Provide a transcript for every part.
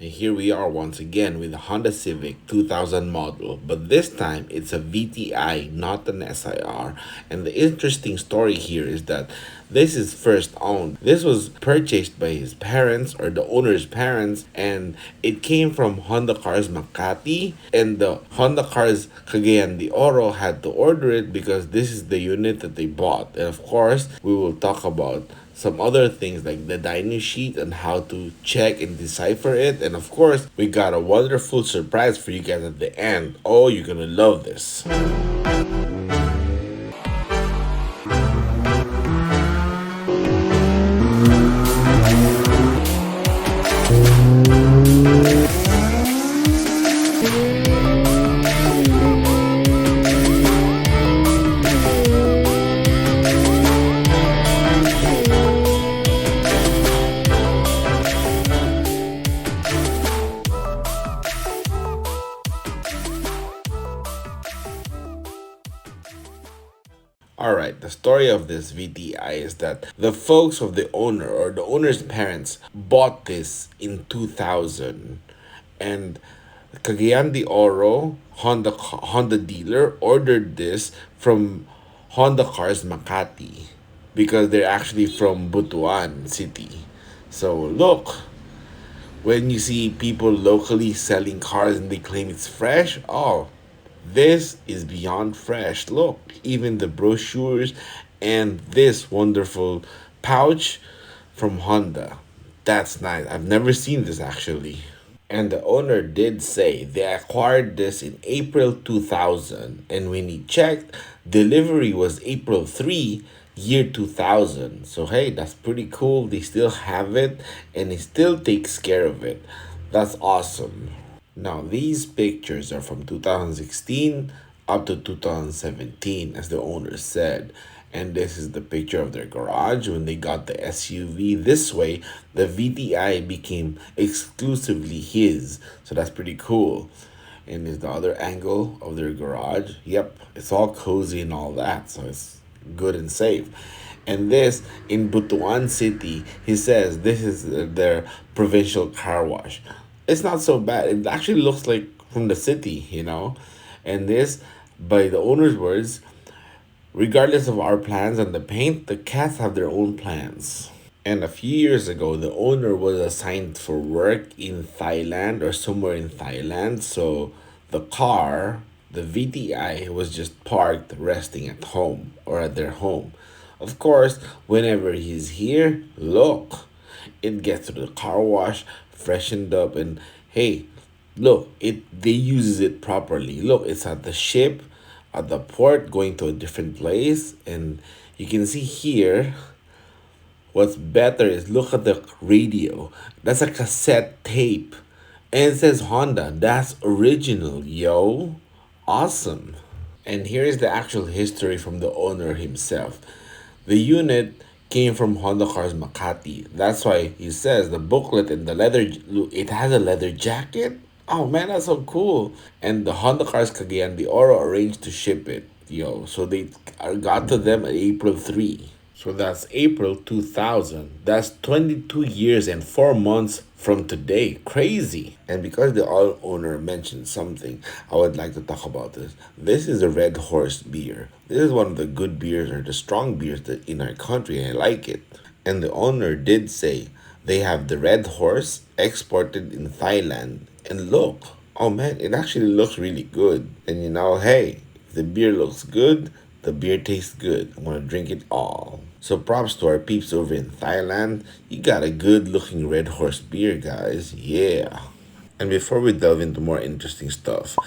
And here we are once again with the Honda Civic 2000 model, but this time it's a VTi, not an SIR. And the interesting story here is that this is first owned. This was purchased by his parents or the owner's parents, and it came from Honda Cars Makati, and the Honda Cars Cagayan de Oro had to order it because this is the unit that they bought. And of course, we will talk about some other things like the dyno sheet and how to check and decipher it. And of course, we got a wonderful surprise for you guys at the end. Oh, you're gonna love this. Alright, the story of this VTi is that the folks of the owner or the owner's parents bought this in 2000, and Cagayan de Oro Honda dealer ordered this from Honda Cars Makati because they're actually from Butuan City. So look, when you see people locally selling cars and they claim it's fresh, oh, this is beyond fresh. Look, even the brochures and this wonderful pouch from Honda. That's nice. I've never seen this actually. And the owner did say they acquired this in April 2000. And when he checked, delivery was April 3, year 2000. So, hey, that's pretty cool. They still have it and he still takes care of it. That's awesome. Now, these pictures are from 2016 up to 2017, as the owner said. And this is the picture of their garage when they got the SUV. This way, the VTi became exclusively his. So that's pretty cool. And is the other angle of their garage. Yep, it's all cozy and all that. So it's good and safe. And this in Butuan City, he says this is their provincial car wash. It's not so bad. It actually looks like from the city, you know. And this, by the owner's words, regardless of our plans on the paint, the cats have their own plans. And a few years ago, the owner was assigned for work in Thailand or somewhere in Thailand. So the car, the VTi, was just parked resting at home or at their home. Of course, whenever he's here, look, it gets to the car wash, freshened up, and hey, look, it they uses it properly. Look, it's at the ship, at the port, going to a different place, and you can see here. What's better is look at the radio. That's a cassette tape, and it says Honda. That's original, yo. Awesome. And here's the actual history from the owner himself. The unit came from Honda Cars Makati. That's why he says the booklet and the leather, it has a leather jacket. Oh man, that's so cool. And the Honda Cars Cagayan de Oro arranged to ship it, yo. So they got to them at April 3. So that's April 2000. That's 22 years and 4 months from today. Crazy. And because the all owner mentioned something, I would like to talk about this. This is a Red Horse beer. This is one of the good beers or the strong beers that in our country. I like it. And the owner did say they have the Red Horse exported in Thailand. And look, oh man, it actually looks really good. And you know, hey, if the beer looks good, the beer tastes good. I'm gonna drink it all. So props to our peeps over in Thailand. You got a good looking Red Horse beer, guys. Yeah. And before we delve into more interesting stuff,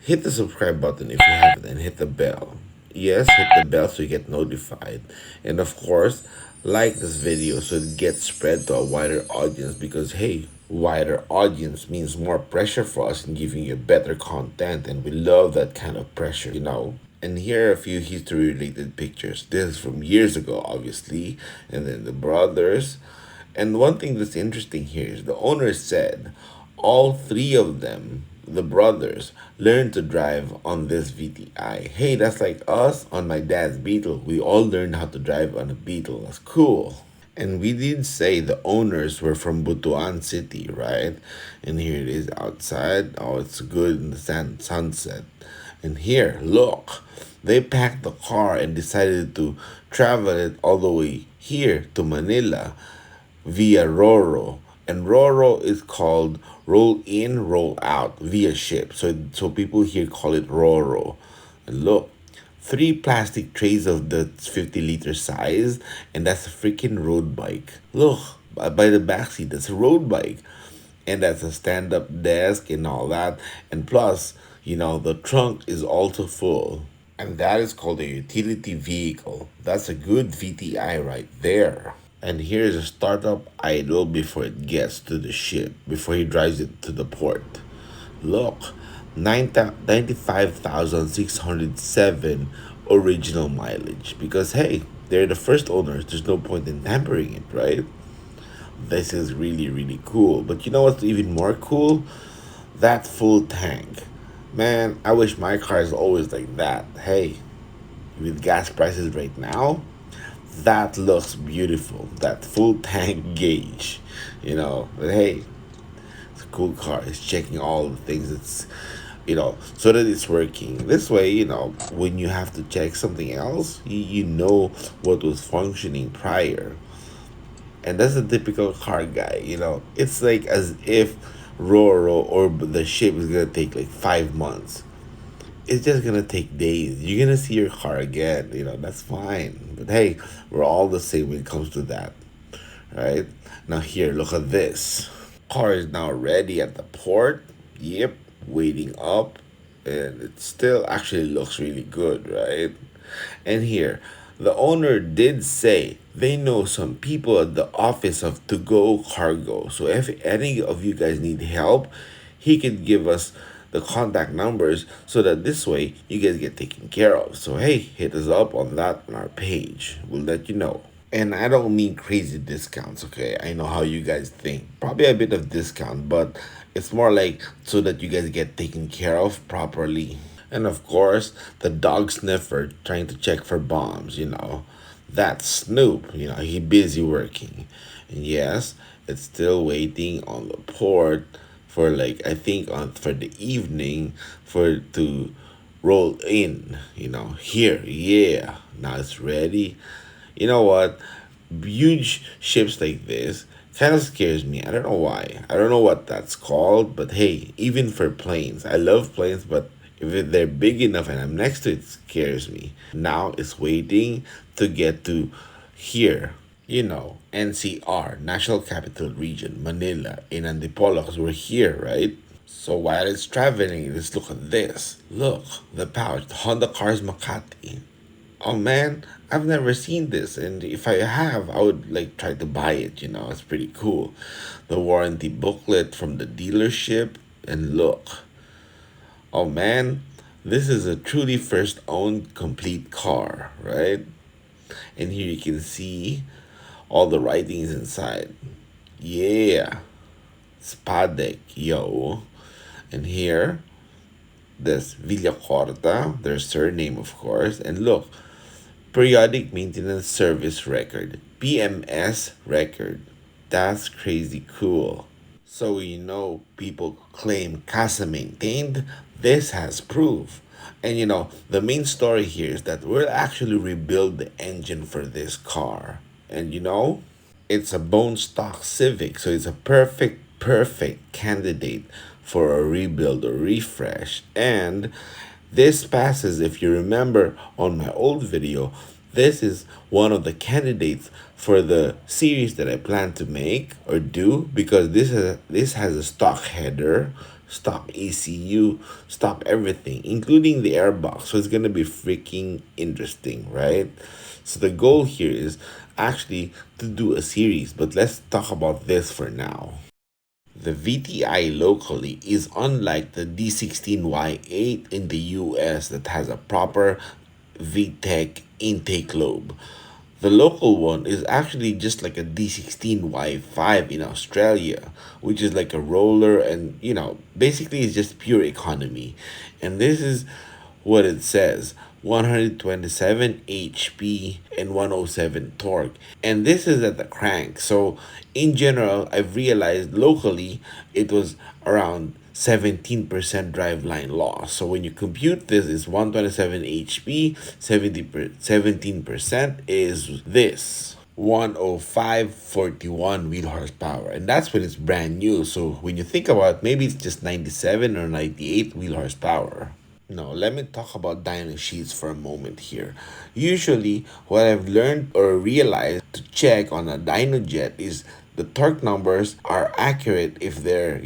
hit the subscribe button if you haven't and hit the bell. Yes, hit the bell so you get notified. And of course, like this video so it gets spread to a wider audience because hey, wider audience means more pressure for us in giving you better content, and we love that kind of pressure, you know. And here are a few history related pictures. This is from years ago, obviously, and then the brothers. And one thing that's interesting here is the owner said all three of them, the brothers, learned to drive on this VTi. Hey, that's like us on my dad's Beetle. We all learned how to drive on a Beetle. That's cool. And we did say the owners were from Butuan City, right? And here it is outside. Oh, it's good in the sunset. And here, look, they packed the car and decided to travel it all the way here to Manila via Roro. And Roro is called roll in, roll out via ship. So people here call it Roro. And look, three plastic trays of the 50-liter size, and that's a freaking road bike. Look, by the backseat, that's a road bike. And that's a stand up desk and all that. And plus, the trunk is also full. And that is called a utility vehicle. That's a good VTI right there. And here's a startup idle before it gets to the ship, before he drives it to the port. Look, 95,607 original mileage. Because, hey, they're the first owners. There's no point in tampering it, right? This is really, really cool. But you know what's even more cool? That full tank. Man, I wish my car is always like that. Hey, with gas prices right now, that looks beautiful. That full tank gauge, But hey, it's a cool car. It's checking all the things. So that it's working. This way, when you have to check something else, you know what was functioning prior. And that's a typical car guy, It's like as if Roro or the ship is gonna take like 5 months. It's just gonna take days. You're gonna see your car again, that's fine. But hey, we're all the same when it comes to that, right? Now here, look at this. Car is now ready at the port. Yep, waiting up. And it still actually looks really good, right? And here, the owner did say they know some people at the office of To Go Cargo. So if any of you guys need help, he could give us the contact numbers so that this way you guys get taken care of. So hey, hit us up on that on our page. We'll let you know. And I don't mean crazy discounts, okay? I know how you guys think. Probably a bit of discount, but it's more like so that you guys get taken care of properly. And of course, the dog sniffer trying to check for bombs. That's Snoop, he busy working. And yes, it's still waiting on the port for like I think on for the evening for it to roll in, here, yeah. Now it's ready. You know what? Huge ships like this kind of scares me. I don't know why. I don't know what that's called, but hey, even for planes, I love planes, but if they're big enough and I'm next to it, it scares me. Now it's waiting to get to here. NCR, National Capital Region, Manila, in Antipolo, because we're here, right? So while it's traveling, let's look at this. Look, the pouch, the Honda Cars Makati. Oh man, I've never seen this, and if I have, I would like try to buy it. It's pretty cool. The warranty booklet from the dealership, and look, oh man, this is a truly first owned complete car, right? And here you can see all the writings inside. Yeah, Spadek, yo. And here, this Villacorta, their surname, of course. And look, periodic maintenance service record, PMS record. That's crazy cool. So people claim Casa maintained. This has proof. And the main story here is that we'll actually rebuild the engine for this car. And it's a bone stock Civic, so it's a perfect candidate for a rebuild or refresh. And this passes, if you remember on my old video, this is one of the candidates for the series that I plan to make or do because this has a stock header, stock ECU, stock everything, including the airbox. So it's gonna be freaking interesting, right? So the goal here is actually to do a series, but let's talk about this for now. The VTI locally is unlike the D16Y8 in the US that has a proper VTEC intake lobe. The local one is actually just like a D16Y5 in Australia, which is like a roller and, basically it's just pure economy. And this is what it says. 127 HP, and 107 torque. And this is at the crank. So in general, I've realized locally it was around 17% driveline loss. So when you compute this, is 127 HP, 17% is this. 105.41 wheel horsepower, and that's when it's brand new. So when you think about it, maybe it's just 97 or 98 wheel horsepower. Now, let me talk about dyno sheets for a moment here. Usually, what I've learned or realized to check on a Dynojet is the torque numbers are accurate if they're,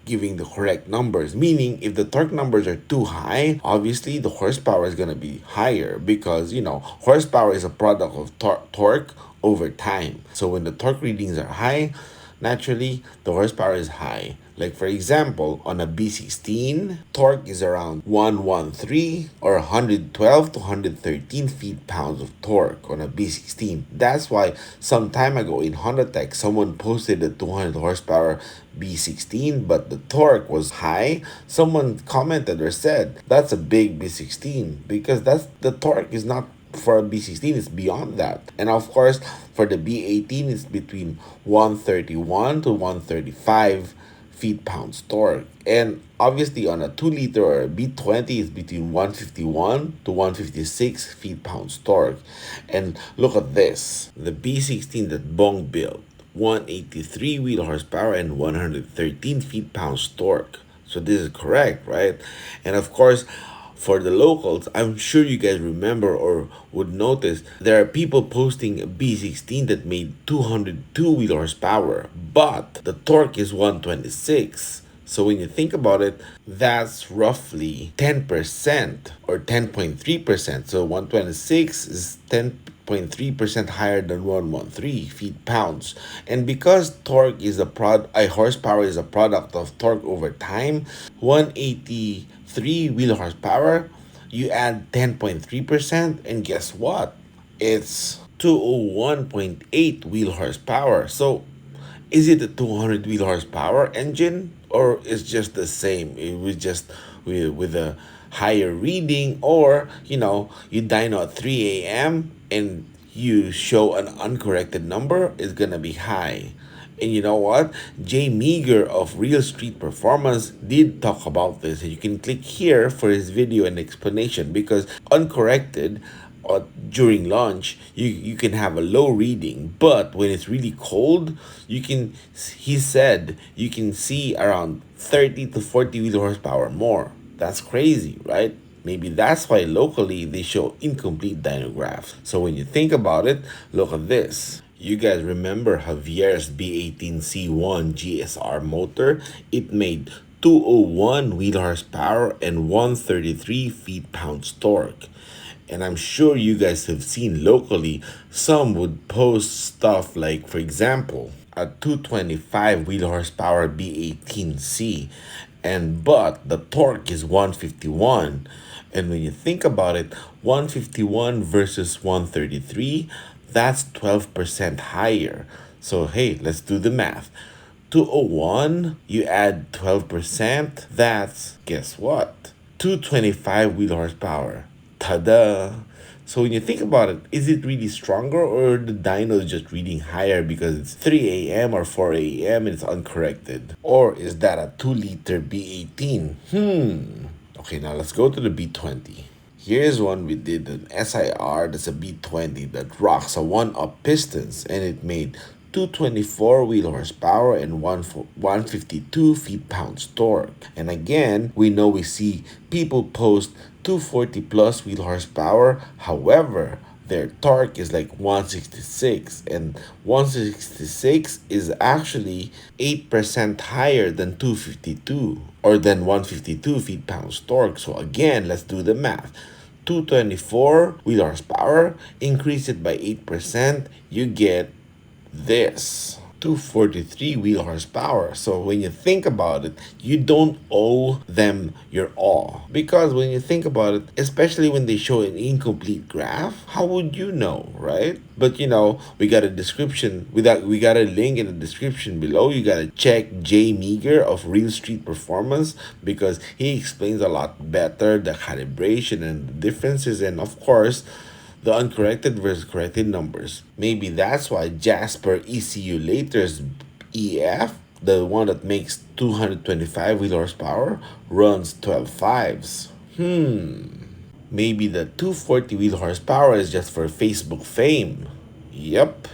giving the correct numbers. Meaning, if the torque numbers are too high, obviously the horsepower is going to be higher because, horsepower is a product of torque over time. So when the torque readings are high, naturally the horsepower is high. Like for example, on a B16, torque is around 113 or 112 to 113 feet-pounds of torque on a B16. That's why some time ago in Hondata, someone posted a 200 horsepower B16, but the torque was high. Someone commented or said, that's a big B16 because the torque is not for a B16, it's beyond that. And of course, for the B18, it's between 131 to 135 feet-pounds torque. And obviously, on a 2-liter or a B20, it's between 151 to 156 feet-pounds torque. And look at this, the B16 that Bong built, 183 wheel horsepower and 113 feet-pounds torque. So this is correct, right? And of course, for the locals, I'm sure you guys remember or would notice there are people posting a B16 that made 202 wheel horsepower, but the torque is 126. So when you think about it, that's roughly 10% or 10.3%. So 126 is 10.3% higher than 113 feet-pounds. And because torque is horsepower is a product of torque over time, 183 wheel horsepower, you add 10.3%, and guess what? It's 201.8 wheel horsepower. So is it a 200 wheel horsepower engine, or it's just the same? It was just with a higher reading, or you dyno at 3 a.m. and you show an uncorrected number, is gonna be high. And you know what? Jay Meager of Real Street Performance did talk about this. You can click here for his video and explanation, because uncorrected during launch, you can have a low reading, but when it's really cold, he said you can see around 30 to 40 wheel horsepower more. That's crazy, right? Maybe that's why locally they show incomplete dyno graphs. So when you think about it, look at this. You guys remember Javier's B18C1 GSR motor? It made 201 wheel horsepower and 133 feet-pounds torque. And I'm sure you guys have seen locally, some would post stuff like, for example, a 225 wheel horsepower B18C, but the torque is 151. And when you think about it, 151 versus 133, that's 12% higher. So hey, let's do the math. 201, you add 12%, that's, guess what? 225 wheel horsepower. Ta-da! So when you think about it, is it really stronger, or the dyno is just reading higher because it's 3 a.m. or 4 a.m. and it's uncorrected? Or is that a 2-liter B18? Okay, now let's go to the B20. Here's one we did, an SIR that's a B20 that rocks a 1-up pistons, and it made 224 wheel horsepower and 152 feet-pounds torque. And again, we see people post 240 plus wheel horsepower. However, their torque is like 166, and 166 is actually 8% higher than 252 or than 152 feet-pounds torque. So again, let's do the math. 224 wheel horsepower, increase it by 8%, you get this. 243 wheel horsepower. So when you think about it, you don't owe them your all. Because when you think about it, especially when they show an incomplete graph, how would you know, right? But we got a description. We got a link in the description below. You gotta check Jay Meager of Real Street Performance because he explains a lot better the calibration and the differences, and of course the uncorrected versus corrected numbers. Maybe that's why Jasper ECU Later's EF, the one that makes 225 wheel horsepower, runs 12 fives. Maybe the 240 wheel horsepower is just for Facebook fame. Yep.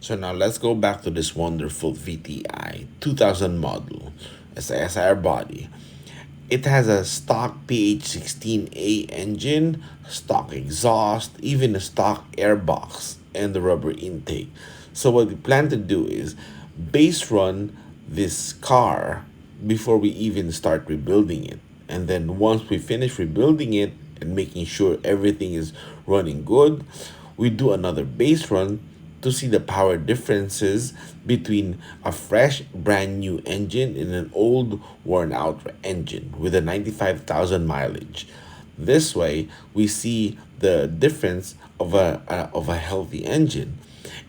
So now let's go back to this wonderful VTi 2000 model, SIR body. It has a stock PH16A engine, stock exhaust, even a stock airbox, and the rubber intake. So what we plan to do is base run this car before we even start rebuilding it. And then once we finish rebuilding it and making sure everything is running good, we do another base run to see the power differences between a fresh brand new engine and an old worn out engine with a 95,000 mileage. This way we see the difference of a healthy engine.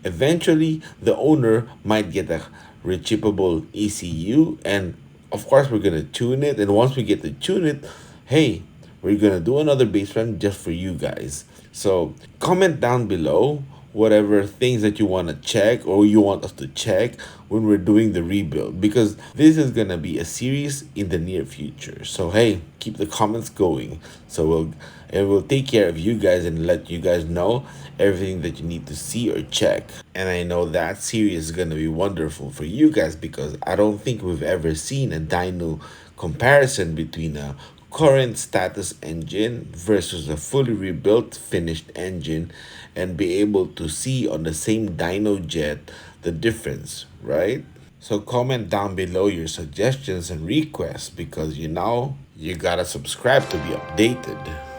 Eventually the owner might get a rechippable ECU, and of course we're going to tune it, and once we get to tune it, hey, we're going to do another base run just for you guys. So comment down below whatever things that you want to check or you want us to check when we're doing the rebuild, because this is going to be a series in the near future. So hey, keep the comments going, so we'll take care of you guys and let you guys know everything that you need to see or check. And I know that series is going to be wonderful for you guys because I don't think we've ever seen a dyno comparison between a current status engine versus a fully rebuilt finished engine, and be able to see on the same Dynojet the difference, right? So comment down below your suggestions and requests because you gotta subscribe to be updated.